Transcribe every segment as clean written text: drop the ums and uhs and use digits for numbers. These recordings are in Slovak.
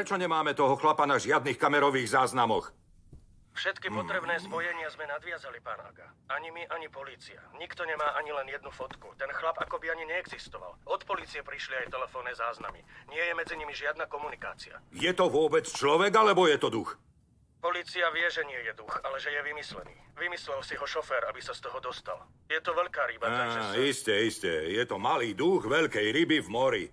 Prečo nemáme toho chlapa na žiadnych kamerových záznamoch? Všetky potrebné spojenia sme nadviazali, pán Aga. Ani my, ani polícia. Nikto nemá ani len jednu fotku. Ten chlap akoby ani neexistoval. Od polície prišli aj telefónne záznamy. Nie je medzi nimi žiadna komunikácia. Je to vôbec človek, alebo je to duch? Polícia vie, že nie je duch, ale že je vymyslený. Vymyslel si ho šofér, aby sa z toho dostal. Je to veľká ryba, takže... Isté. Je to malý duch veľkej ryby v mori.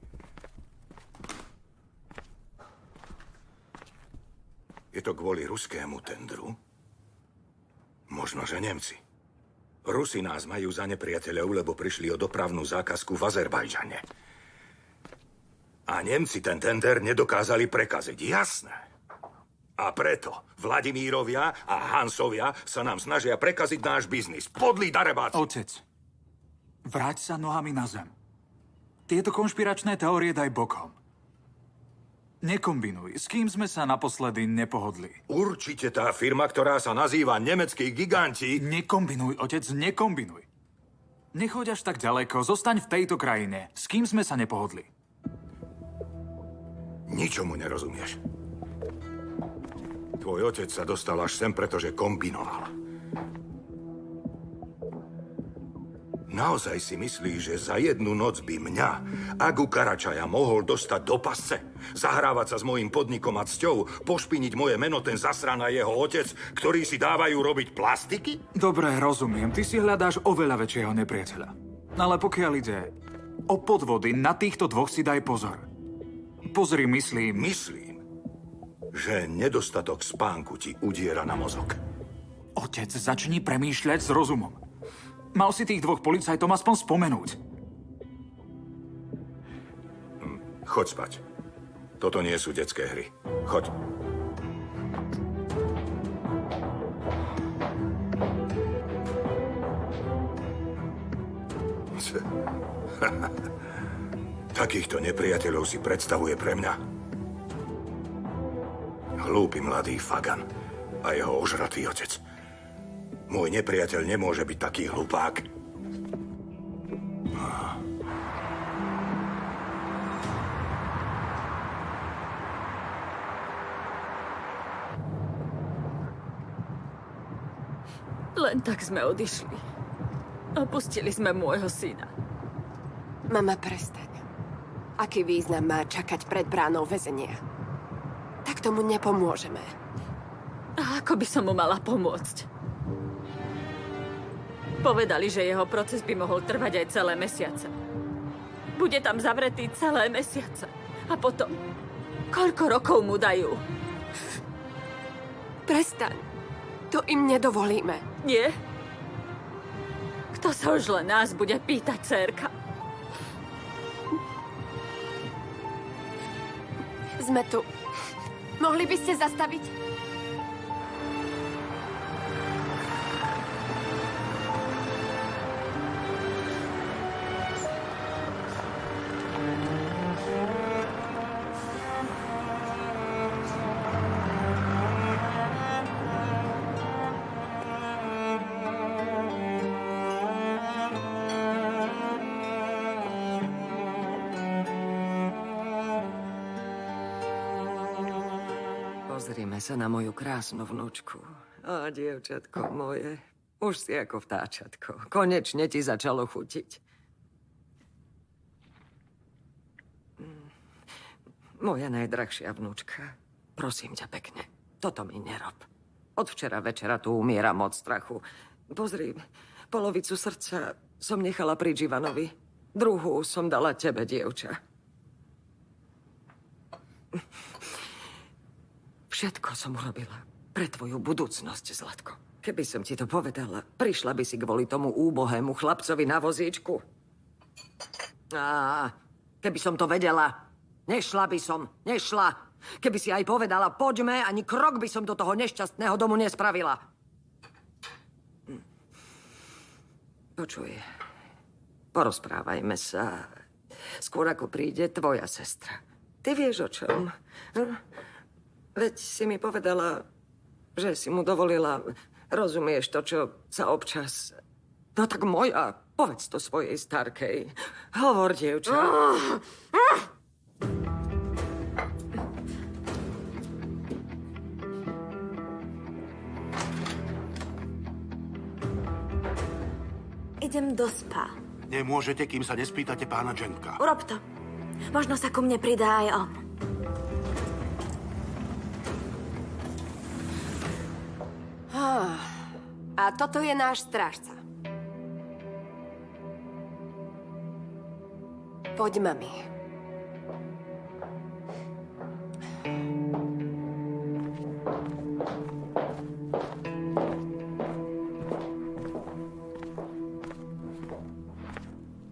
Je to kvôli ruskému tendru? Možno, že Nemci. Rusi nás majú za nepriateľov, lebo prišli o dopravnú zákazku v Azerbajdžane. A Nemci ten tender nedokázali prekaziť, jasné. A preto Vladimírovia a Hansovia sa nám snažia prekaziť náš biznis. Podlí darebáci. Otec, vráť sa nohami na zem. Tieto konšpiračné teórie daj bokom. Nekombinuj. S kým sme sa naposledy nepohodli? Určite tá firma, ktorá sa nazýva Nemeckí giganti... Nekombinuj, otec, nekombinuj. Nechoď až tak ďaleko, zostaň v tejto krajine. S kým sme sa nepohodli? Ničomu nerozumieš. Tvoj otec sa dostal až sem, pretože kombinoval. Naozaj si myslíš, že za jednu noc by mňa, Agu Karačaja, mohol dostať do pasce? Zahrávať sa s mojím podnikom a cťou? Pošpiniť moje meno ten zasran a jeho otec, ktorí si dávajú robiť plastiky? Dobre, rozumiem. Ty si hľadáš oveľa väčšieho nepriateľa. Ale pokiaľ ide o podvody, na týchto dvoch si daj pozor. Pozri, myslím, že nedostatok spánku ti udiera na mozog. Otec, začni premýšľať s rozumom. Mal si tých dvoch policajtom aspoň spomenúť. Choď spať. Toto nie sú detské hry. Choď. Takýchto nepriateľov si predstavuje pre mňa. Hlúpy mladý Fagan a jeho ožratý otec. Môj nepriateľ nemôže byť taký hlupák. Len tak sme odišli. Opustili sme môjho syna. Mama, prestaň. Aký význam má čakať pred bránou väzenia? Tak tomu nepomôžeme. A ako by som mu mala pomôcť? Povedali, že jeho proces by mohol trvať aj celé mesiace. Bude tam zavretý celé mesiace. A potom, koľko rokov mu dajú? Prestaň. To im nedovolíme. Nie? Kto sa už len nás bude pýtať, dcérka? Sme tu. Mohli by ste zastaviť? Pozrime sa na moju krásnu vnúčku. Á, dievčatko moje, už si ako vtáčatko. Konečne ti začalo chutiť. Moja najdrahšia vnúčka, prosím ťa pekne, toto mi nerob. Od včera večera tu umieram od strachu. Pozri, polovicu srdca som nechala pri Živanovi. Druhú som dala tebe, dievča. Všetko som urobila pre tvoju budúcnosť, Zlatko. Keby som ti to povedala, prišla by si kvôli tomu úbohému chlapcovi na vozíčku. Keby som to vedela, nešla by som, nešla. Keby si aj povedala, poďme, ani krok by som do toho nešťastného domu nespravila. Počuj, porozprávajme sa, skôr ako príde tvoja sestra. Ty vieš o čom? Veď si mi povedala, že si mu dovolila, rozumieš to, čo sa občas... No tak moja, povedz to svojej starkej. Hovor, dievča. idem do spa. Nemôžete, kým sa nespýtate pána Jenka. Urob to. Možno sa ku mne pridá aj on. A toto je náš strážca. Poď, mami.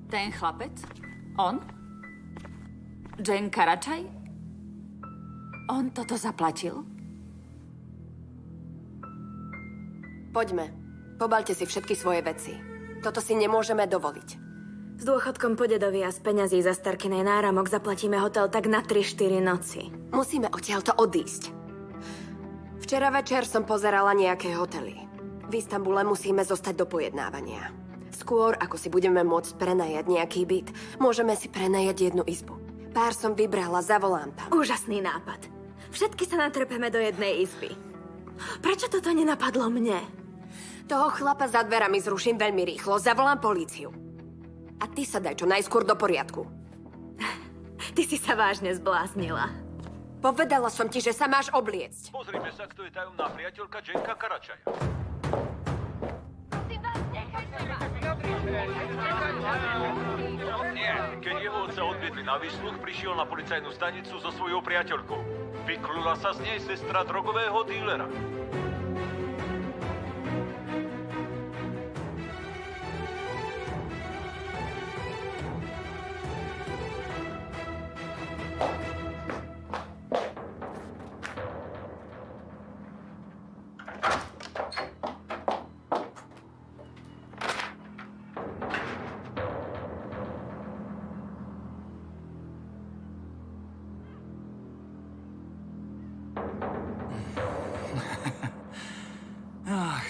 Ten chlapec? On? Jen Karačaj? On toto zaplatil? Poďme. Pobalte si všetky svoje veci. Toto si nemôžeme dovoliť. S dôchodkom po dedovi a z peňazí za Starkinej náramok zaplatíme hotel tak na 3-4 noci. Musíme odtiaľto odísť. Včera večer som pozerala nejaké hotely. V Istanbule musíme zostať do pojednávania. Skôr, ako si budeme môcť prenajať nejaký byt, môžeme si prenajať jednu izbu. Pár som vybrala, zavolám tam. Úžasný nápad. Všetky sa natrepeme do jednej izby. Prečo toto nenapadlo mne? Toho chlapa za dverami zruším veľmi rýchlo, zavolám políciu. A ty sa daj čo najskôr do poriadku. Ty si sa vážne zbláznila. Povedala som ti, že sa máš obliecť. Pozrime sa, kto je tajomná priateľka Jenka Karačaja. Nie, keď jeho otca odviedli na výsluch, prišiel na policajnú stanicu so svojou priateľkou. Vyklula sa z nej sestra drogového dílera.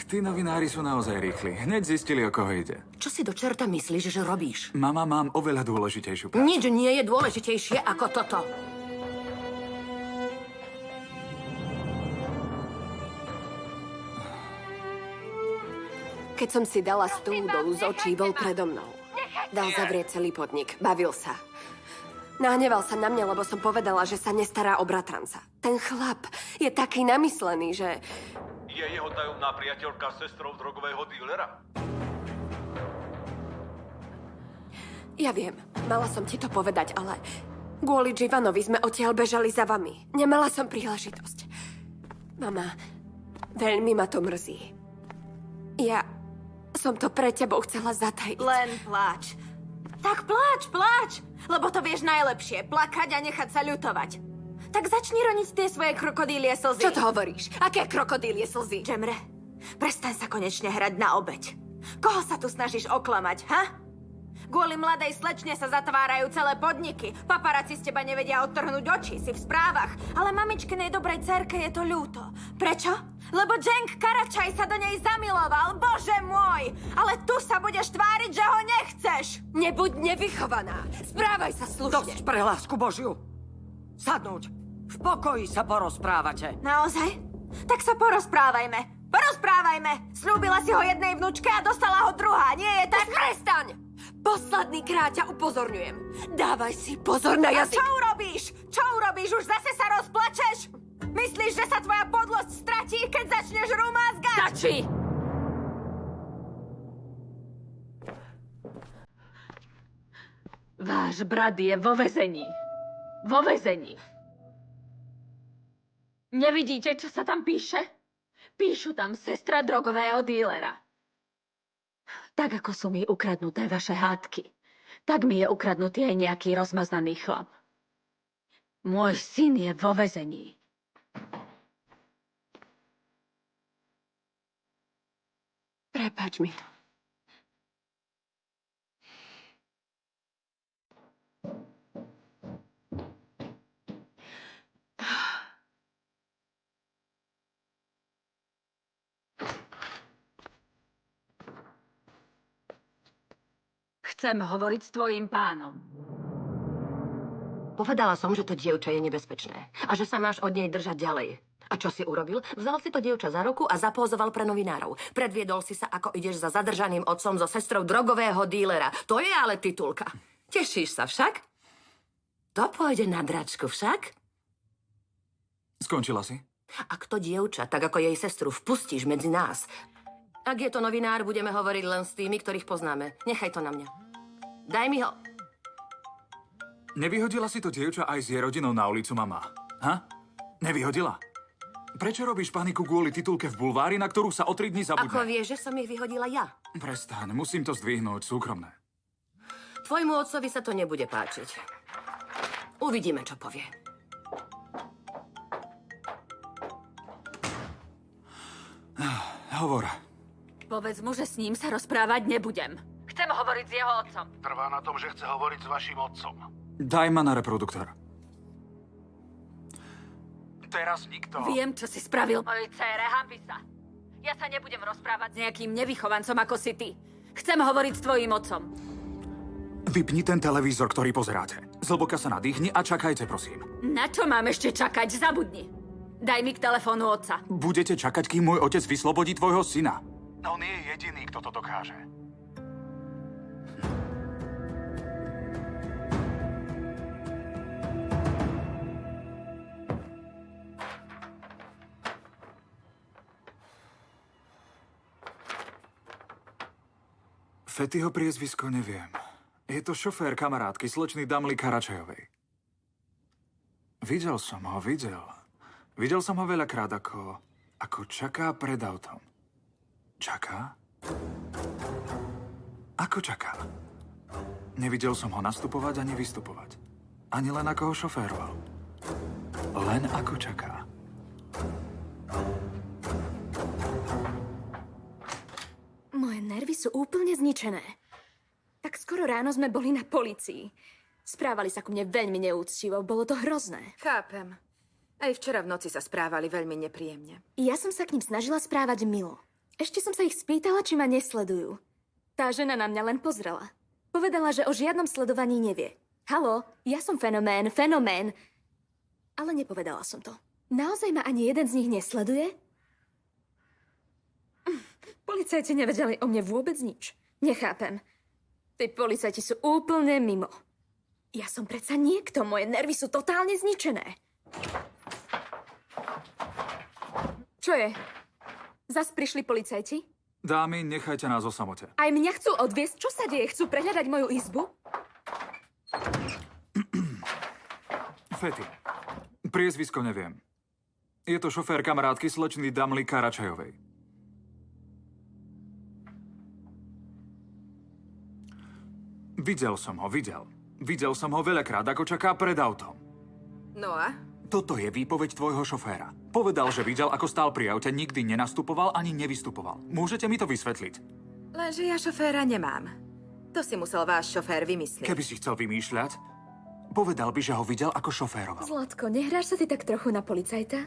Tí novinári sú naozaj rýchli. Hneď zistili, o koho ide. Čo si do čerta myslíš, že robíš? Mama, mám oveľa dôležitejšiu prácu. Nič nie je dôležitejšie ako toto. Keď som si dala stôl dolu z očí, bol predo mnou. Dal zavrieť celý podnik. Bavil sa. Nahneval sa na mňa, lebo som povedala, že sa nestará o bratranca. Ten chlap je taký namyslený, že... Je jeho tajomná priateľka sestrou drogového dílera? Ja viem, mala som ti to povedať, ale kvôli Givanovi sme odtiaľ bežali za vami. Nemala som príležitosť. Mama, veľmi ma to mrzí. Ja som to pre tebou chcela zatajiť. Len pláč. Tak pláč, lebo to vieš najlepšie. Plakať a nechať sa ľutovať. Tak začni roniť tie svoje krokodílie slzy. Čo to hovoríš? Aké krokodílie slzy? Jemre, prestaň sa konečne hrať na obeť. Koho sa tu snažíš oklamať, ha? Kvôli mladej slečne sa zatvárajú celé podniky. Paparáci z teba nevedia odtrhnúť oči, si v správach. Ale mamičkinej dobrej dcerke je to ľúto. Prečo? Lebo Cenk Karačaj sa do nej zamiloval, bože môj! Ale tu sa budeš tváriť, že ho nechceš! Nebuď nevychovaná. Správaj sa slušne. Dosť pre lásku Božiu. Sadnúť. V pokoji sa porozprávate. Naozaj? Tak sa porozprávajme. Porozprávajme. Slúbila si ho jednej vnučke a dostala ho druhá, nie je tak? Prestaň! Posledný krát ťa upozorňujem. Dávaj si pozor na A jazyk. čo urobíš? Čo urobíš? Už zase sa rozplačeš? Myslíš, že sa tvoja podlosť stratí, keď začneš rumázgať? Stačí! Váš brat je vo väzení. Vo väzení. Nevidíte, čo sa tam píše? Píšu tam sestra drogového dílera. Tak ako sú mi ukradnuté vaše hádky, tak mi je ukradnutý aj nejaký rozmaznaný chlap. Môj syn je vo väzení. Prepáč mi to. Chcem hovoriť s tvojím pánom. Povedala som, že to dievča je nebezpečné a že sa máš od nej držať ďalej. A čo si urobil? Vzal si to dievča za ruku a zapózoval pre novinárov. Predviedol si sa, ako ideš za zadržaným otcom so sestrou drogového dílera. To je ale titulka. Tešíš sa však? To pôjde na dračku však? Skončila si? Ak to dievča, tak ako jej sestru, vpustíš medzi nás. Ak je to novinár, budeme hovoriť len s tými, ktorých poznáme. Nechaj to na mňa. Daj mi ho. Nevyhodila si to dievča aj s jej rodinou na ulicu, mama? Ha? Nevyhodila? Prečo robíš paniku kvôli titulke v bulvári, na ktorú sa o 3 dní zabudne? Ako vieš, že som ich vyhodila ja? Prestaň, musím to zdvihnúť, súkromné. Tvojmu otcovi sa to nebude páčiť. Uvidíme, čo povie. Hovor. Povedz mu, že s ním sa rozprávať nebudem. Chcem hovoriť s jeho otcom. Trvá na tom, že chce hovoriť s vašim otcom. Daj ma na reproduktor. Teraz nikto. Viem, čo si spravil mojej dcére, hanbi sa. Ja sa nebudem rozprávať s nejakým nevychovancom ako si ty. Chcem hovoriť s tvojím otcom. Vypni ten televízor, ktorý pozeráte. Zhlboka sa nadýchni a čakajte, prosím. Na čo mám ešte čakať? Zabudni. Daj mi k telefónu otca. Budete čakať, kým môj otec vyslobodí tvojho syna. On je jediný, kto to dokáže. Fettyho priezvisko neviem. Je to šofér kamarátky, slečny Damly Karačajovej. Videl som ho. Videl som ho veľakrát, ako čaká pred autom. Čaká? Ako čaká? Nevidel som ho nastupovať ani vystupovať. Ani len ako ho šoféroval. Len ako čaká. Moje nervy sú úplne zničené. Tak skoro ráno sme boli na polícii. Správali sa ku mne veľmi neúctivo, bolo to hrozné. Chápem. Aj včera v noci sa správali veľmi nepríjemne. Ja som sa k ním snažila správať milo. Ešte som sa ich spýtala, či ma nesledujú. Tá žena na mňa len pozrela. Povedala, že o žiadnom sledovaní nevie. Haló, ja som fenomén. Ale nepovedala som to. Naozaj ma ani jeden z nich nesleduje? Policajti nevedeli o mne vôbec nič. Nechápem. Tí policajti sú úplne mimo. Ja som predsa niekto, moje nervy sú totálne zničené. Čo je? Zas prišli policajti? Dámy, nechajte nás o samote. Aj mňa chcú odviesť? Čo sa deje? Chcú prehľadať moju izbu? Fetty. Priezvisko neviem. Je to šofér kamarátky slečny Damly Karačajovej. Videl som ho. Videl som ho veľakrát, ako čaká pred autom. No a? Toto je výpoveď tvojho šoféra. Povedal, že videl, ako stál pri aute, nikdy nenastupoval ani nevystupoval. Môžete mi to vysvetliť? Lenže ja šoféra nemám. To si musel váš šofér vymyslieť. Keby si chcel vymýšľať, povedal by, že ho videl, ako šoféroval. Zlatko, nehráš sa ty tak trochu na policajta?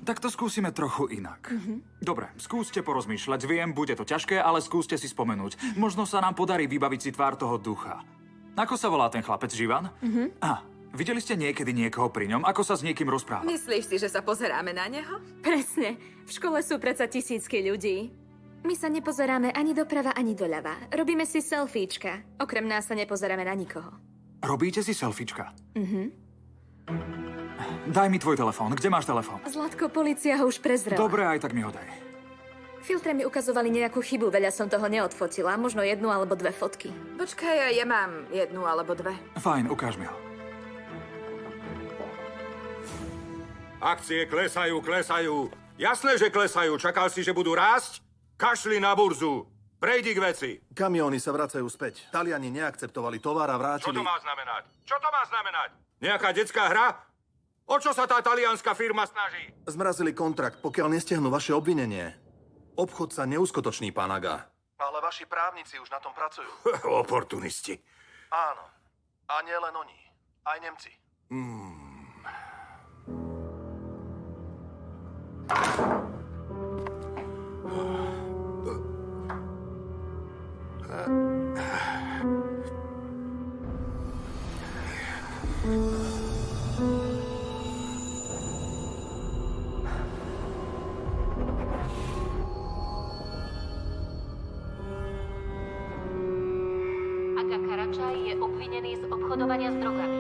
Tak to skúsime trochu inak. Dobre, skúste porozmýšľať. Viem, bude to ťažké, ale skúste si spomenúť. Možno sa nám podarí vybaviť si tvár toho ducha. Ako sa volá ten chlapec, Živan? Videli ste niekedy niekoho pri ňom? Ako sa s niekým rozprával? Myslíš si, že sa pozeráme na neho? Presne. V škole sú predsa tisícky ľudí. My sa nepozeráme ani doprava, ani doľava. Robíme si selfiečka. Okrem nás sa nepozeráme na nikoho. Robíte si selfiečka? Daj mi tvoj telefón. Kde máš telefón? Zlatko, polícia ho už prezrela. Dobre, aj tak mi ho daj. Filtre mi ukazovali nejakú chybu, veľa som toho neodfotila. Možno 1 alebo 2 fotky. Počkaj, ja mám 1 alebo 2. Fajn, ukáž mi ho. Akcie klesajú. Jasné, že klesajú. Čakal si, že budú rásť? Kašli na burzu. Prejdi k veci. Kamióny sa vracajú späť. Taliani neakceptovali tovar a vrátili... Čo to má znamenať? Nejaká detská hra? O čo sa tá talianská firma snaží? Zmrazili kontrakt, pokiaľ nestiahnu vaše obvinenie. Obchod sa neuskutoční, pán Aga. Ale vaši právnici už na tom pracujú. Oportunisti. Áno. A nie len oni. Aj Nemci. Karačaj je obvinený z obchodovania s drogami.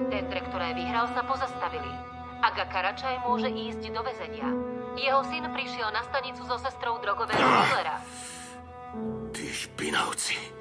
Tendre, ktoré vyhral, sa pozastavili. Aga Karačaj môže ísť do väzenia. Jeho syn prišiel na stanicu so sestrou drogového dílera. Tí špinavci.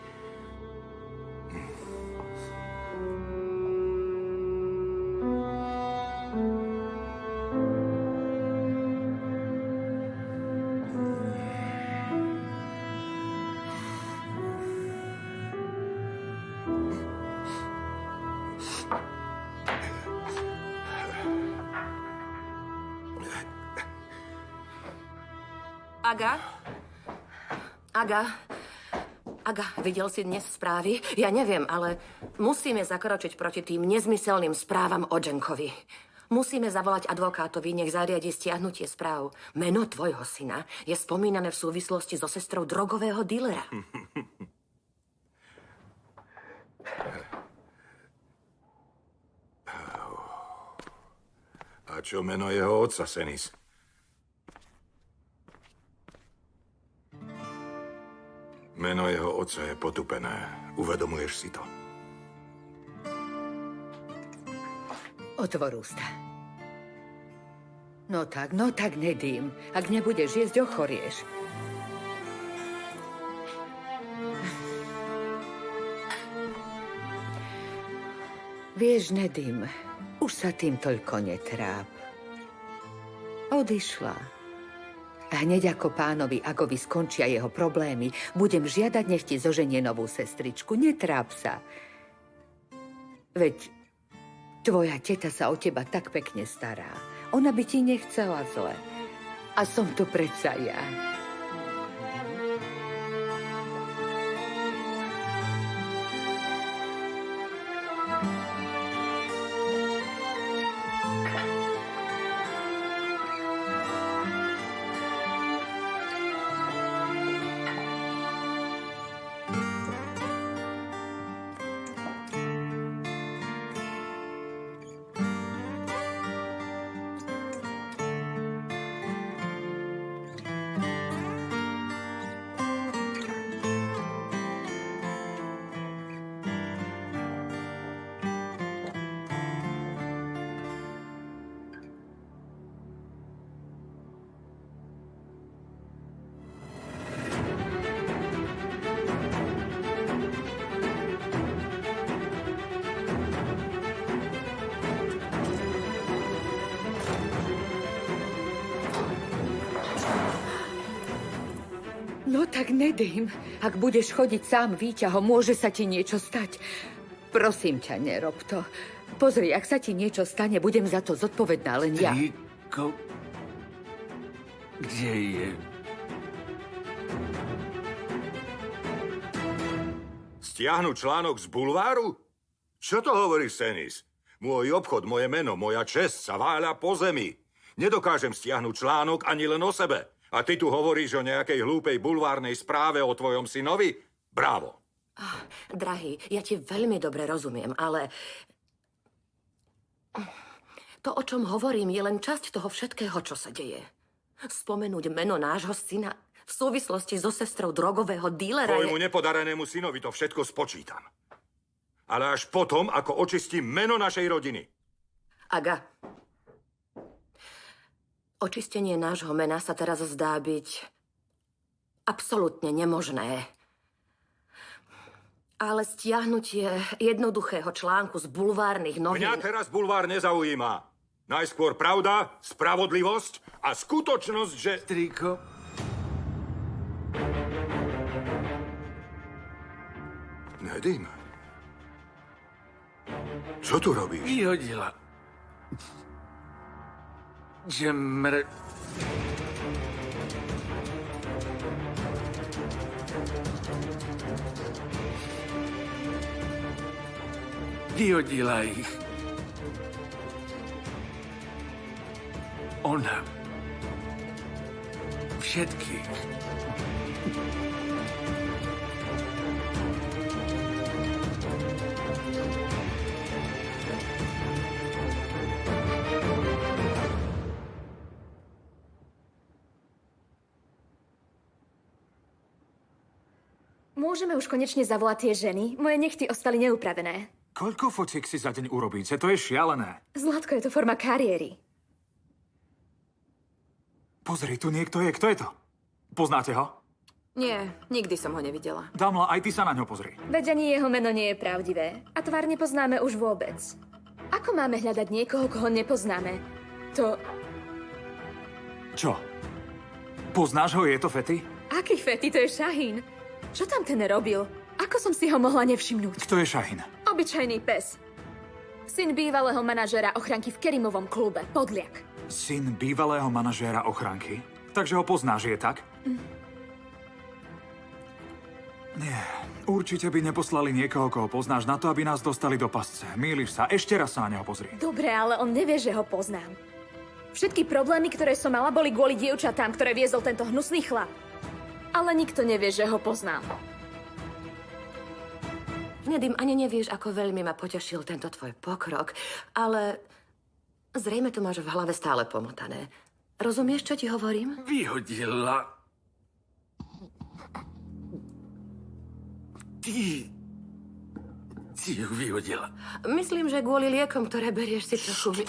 Aga, videl si dnes správy? Ja neviem, ale musíme zakročiť proti tým nezmyselným správam o Jenkovi. Musíme zavolať advokátovi, nech zariadi stiahnutie správ. Meno tvojho syna je spomínané v súvislosti so sestrou drogového dílera. A čo meno jeho otca, Senis? Meno jeho otca je potupené. Uvedomuješ si to? Otvor ústa. No tak, Nedým. Ak nebudeš jesť, ochorieš. Vieš, Nedým, už sa tým toľko netráp. Odišla. A hneď ako pánovi Agovi skončia jeho problémy, budem žiadať, nech ti zoženie novú sestričku. Netráp sa. Veď tvoja teta sa o teba tak pekne stará. Ona by ti nechcela zle. A som tu predsa ja. No tak Nedým, ak budeš chodiť sám výťahom, môže sa ti niečo stať. Prosím ťa, nerob to. Pozri, ak sa ti niečo stane, budem za to zodpovedná len ja. Triko... Kde je? Stiahnuť článok z bulváru? Čo to hovoríš, Senis? Môj obchod, moje meno, moja česť sa váľa po zemi. Nedokážem stiahnuť článok ani len o sebe. A ty tu hovoríš o nejakej hlúpej bulvárnej správe o tvojom synovi? Bravo. Drahý, ja ti veľmi dobre rozumiem, ale... To, o čom hovorím, je len časť toho všetkého, čo sa deje. Spomenúť meno nášho syna v súvislosti so sestrou drogového dílera Tvojmu nepodarenému synovi to všetko spočítam. Ale až potom, ako očistím meno našej rodiny. Aga, očistenie nášho mena sa teraz zdá byť absolútne nemožné. Ale stiahnutie jednoduchého článku z bulvárnych novín... Mňa teraz bulvár nezaujíma. Najskôr pravda, spravodlivosť a skutočnosť, že... Triko... Nedým. Čo tu robíš? Vyhodila. Džemr... Vyhodila ich. Ona. Všetkých. Môžeme už konečne zavolať tie ženy? Moje nechty ostali neupravené. Koľko fotiek si za deň urobíte? To je šialené. Zlatko, je to forma kariéry. Pozri, tu niekto je. Kto je to? Poznáte ho? Nie, nikdy som ho nevidela. Damla, aj ty sa na ňo pozri. Veď ani jeho meno nie je pravdivé. A tvár nepoznáme už vôbec. Ako máme hľadať niekoho, koho nepoznáme? To... Čo? Poznáš ho? Je to Fety? Aký Fety? To je Šahín. Čo tam ten robil? Ako som si ho mohla nevšimnúť? Kto je Šahín? Obyčajný pes. Syn bývalého manažéra ochranky v Kerimovom klube. Podliak. Syn bývalého manažéra ochranky? Takže ho poznáš, je tak? Nie, určite by neposlali niekoho, koho poznáš na to, aby nás dostali do pasce. Mýliš sa, ešte raz sa na neho pozri. Dobre, ale on nevie, že ho poznám. Všetky problémy, ktoré som mala, boli kvôli dievčatám, ktoré viezol tento hnusný chlap. Ale nikto nevie, že ho poznám. Nedým, ani nevieš, ako veľmi ma potešil tento tvoj pokrok, ale zrejme to máš v hlave stále pomotané. Rozumieš, čo ti hovorím? Vyhodila. Ty si ju vyhodila. Myslím, že kvôli liekom, ktoré berieš, si trochu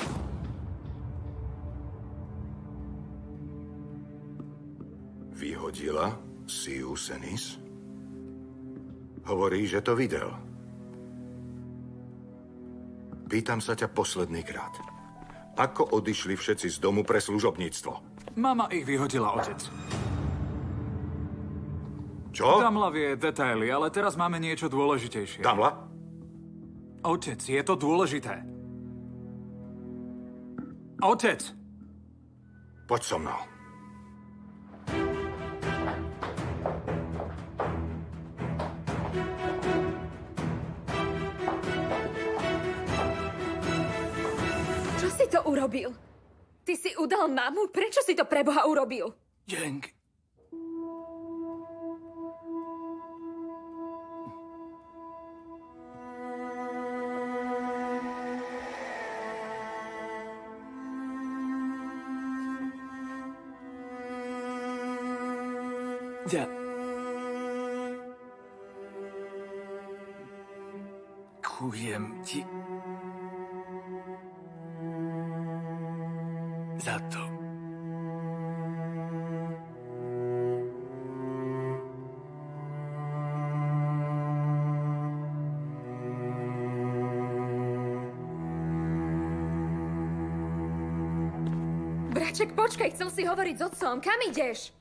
Vyhodila si ju, Senis? Hovorí, že to videl. Pýtam sa ťa posledný krát. Ako odišli všetci z domu pre služobníctvo? Mama ich vyhodila, otec. Čo? Damla vie detaily, ale teraz máme niečo dôležitejšie. Damla? Otec, je to dôležité. Otec! Poď so mnou. Čo si to urobil? Ty si udal mamu? Prečo si to pre Boha urobil? Jeng. Ďakujem ti za to. Braček, počkaj, chcel si hovoriť s otcom. Kam ideš?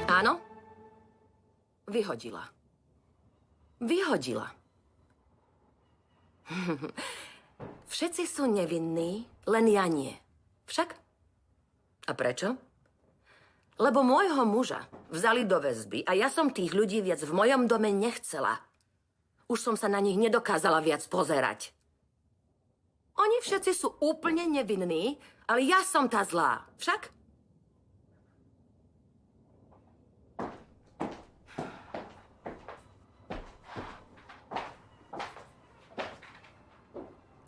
Áno? Vyhodila. Vyhodila. Všetci sú nevinní, len ja nie. Však? A prečo? Lebo môjho muža vzali do väzby a ja som tých ľudí viac v mojom dome nechcela. Už som sa na nich nedokázala viac pozerať. Oni všetci sú úplne nevinní, ale ja som tá zlá. Však?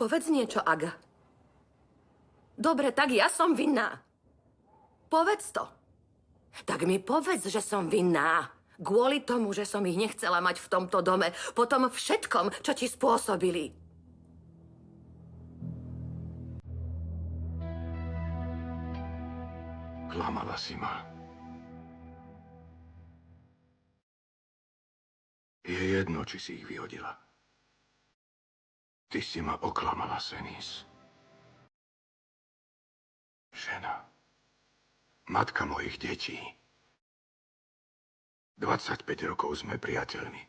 Povedz niečo, Aga. Dobre, tak ja som vinná. Povedz to. Tak mi povedz, že som vinná. Kvôli tomu, že som ich nechcela mať v tomto dome. Po tom všetkom, čo ti spôsobili. Klamala si ma. Je jedno, či si ich vyhodila. Ty si ma oklamala, Senis. Žena. Matka mojich detí. 25 rokov sme priateľmi.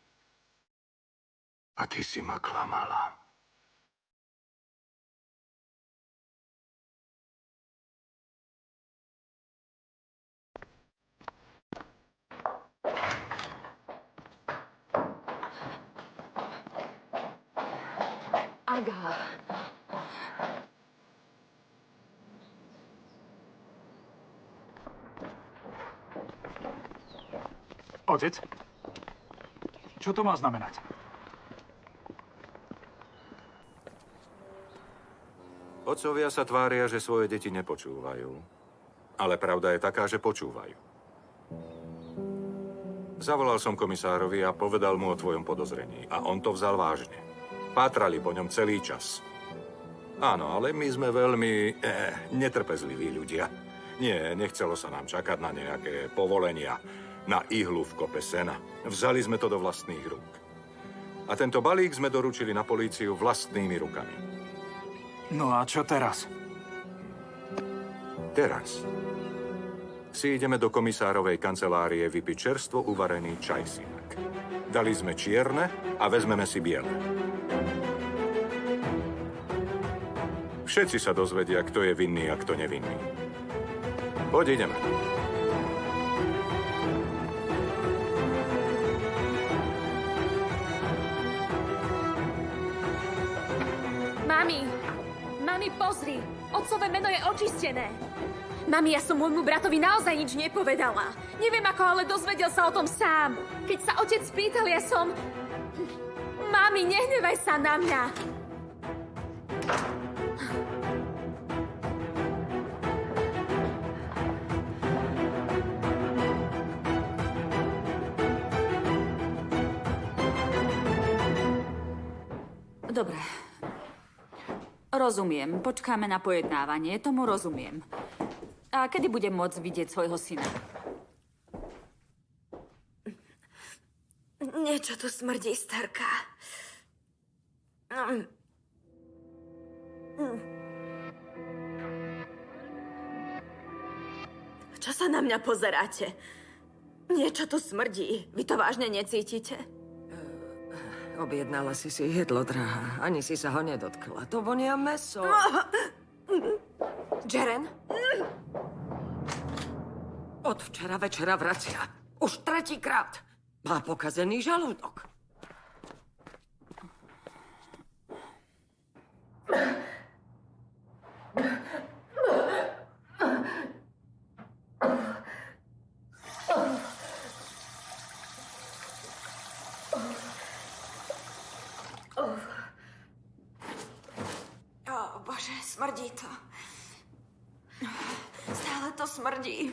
A ty si ma klamala. Panaga. Otec? Čo to má znamenať? Otcovia sa tvária, že svoje deti nepočúvajú. Ale pravda je taká, že počúvajú. Zavolal som komisárovi a povedal mu o tvojom podozrení. A on to vzal vážne. Pátrali po ňom celý čas. Áno, ale my sme veľmi netrpezliví ľudia. Nie, nechcelo sa nám čakať na nejaké povolenia, na ihlu v kope sena. Vzali sme to do vlastných rúk. A tento balík sme doručili na políciu vlastnými rukami. No a čo teraz? Teraz si ideme do komisárovej kancelárie vypiť čerstvo uvarený čaj sinak. Dali sme čierne a vezmeme si biele. Všetci sa dozvedia, kto je vinný a kto nevinný. Poď, ideme. Mami, pozri! Otcové meno je očistené. Mami, ja som môjmu bratovi naozaj nič nepovedala. Neviem ako, ale dozvedel sa o tom sám. Keď sa otec spýtal, ja som... Mami, nehnevaj sa na mňa. Dobre. Rozumiem. Počkáme na pojednávanie. Tomu rozumiem. A kedy budem môcť vidieť svojho syna? Niečo tu smrdí, starka. Čo sa na mňa pozeráte? Niečo tu smrdí. Vy to vážne necítite? Objednala si jedlo, drahá. Ani si sa ho nedotkla. To vonia mäso. Jeren? Od včera večera vracia. Už tretíkrát. Má pokazený žalúdok. Bože, smrdí to. Stále to smrdí.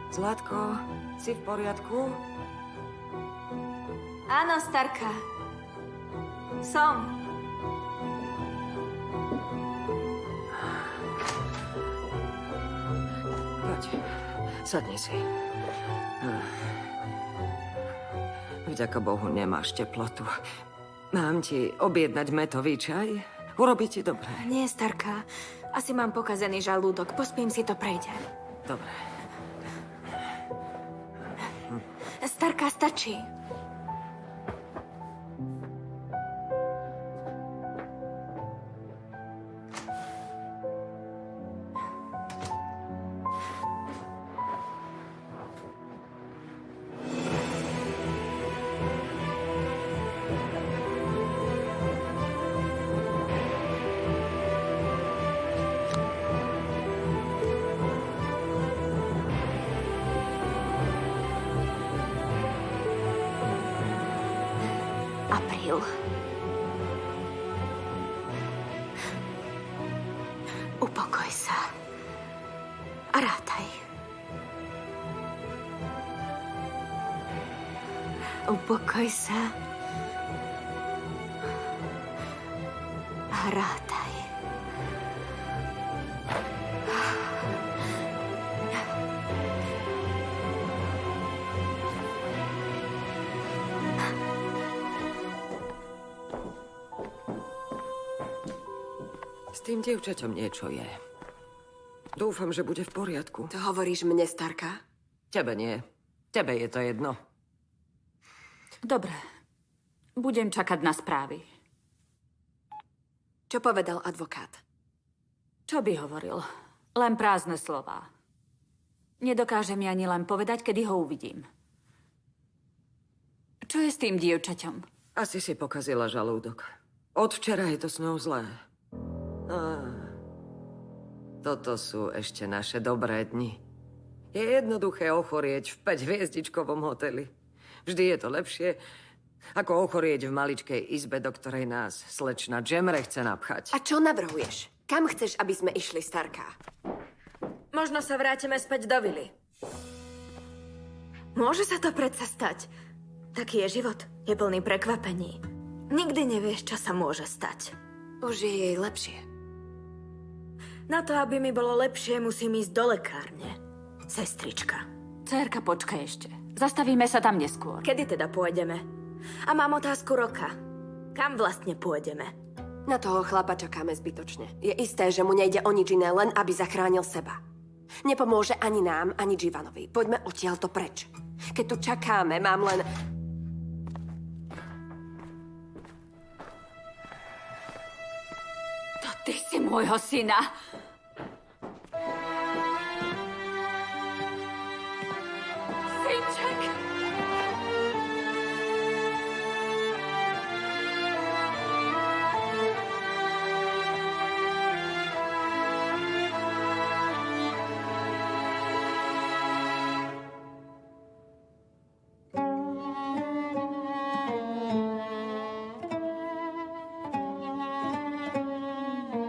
Zlatko, si v poriadku? Áno, starka. Som. Poď, sadni si. Vďaka Bohu nemáš teplotu. Mám ti objednať mätový čaj? Urobí ti dobre. Nie, starka. Asi mám pokazený žalúdok. Pospím si, to prejde. Dobre. Starka, stačí. Apríl. Upokoj sa. A rátaj. Upokoj sa. A rátaj. S tým dievčaťom niečo je. Dúfam, že bude v poriadku. To hovoríš mne, Starka? Tebe nie. Tebe je to jedno. Dobre. Budem čakať na správy. Čo povedal advokát? Čo by hovoril? Len prázdne slová. Nedokáže mi ani len povedať, kedy ho uvidím. Čo je s tým dievčaťom? Asi si pokazila žalúdok. Od včera je to s ňou zlé. Toto sú ešte naše dobré dni. Je jednoduché ochorieť v 5-hviezdičkovom hoteli. Vždy je to lepšie, ako ochorieť v maličkej izbe, do ktorej nás slečna Džemre chce napchať. A čo navrhuješ? Kam chceš, aby sme išli, Starka? Možno sa vrátime späť do vily. Môže sa to predsa stať. Taký je život. Je plný prekvapení. Nikdy nevieš, čo sa môže stať. Už je jej lepšie. Na to, aby mi bolo lepšie, musím ísť do lekárne. Sestrička. Cérka, počkaj ešte. Zastavíme sa tam neskôr. Kedy teda pôjdeme? A mám otázku roka. Kam vlastne pôjdeme? Na toho chlapa čakáme zbytočne. Je isté, že mu nejde o nič iné, len aby zachránil seba. Nepomôže ani nám, ani Givanovi. Poďme odtiaľto preč. Keď tu čakáme, mám len... To ty si môjho syna.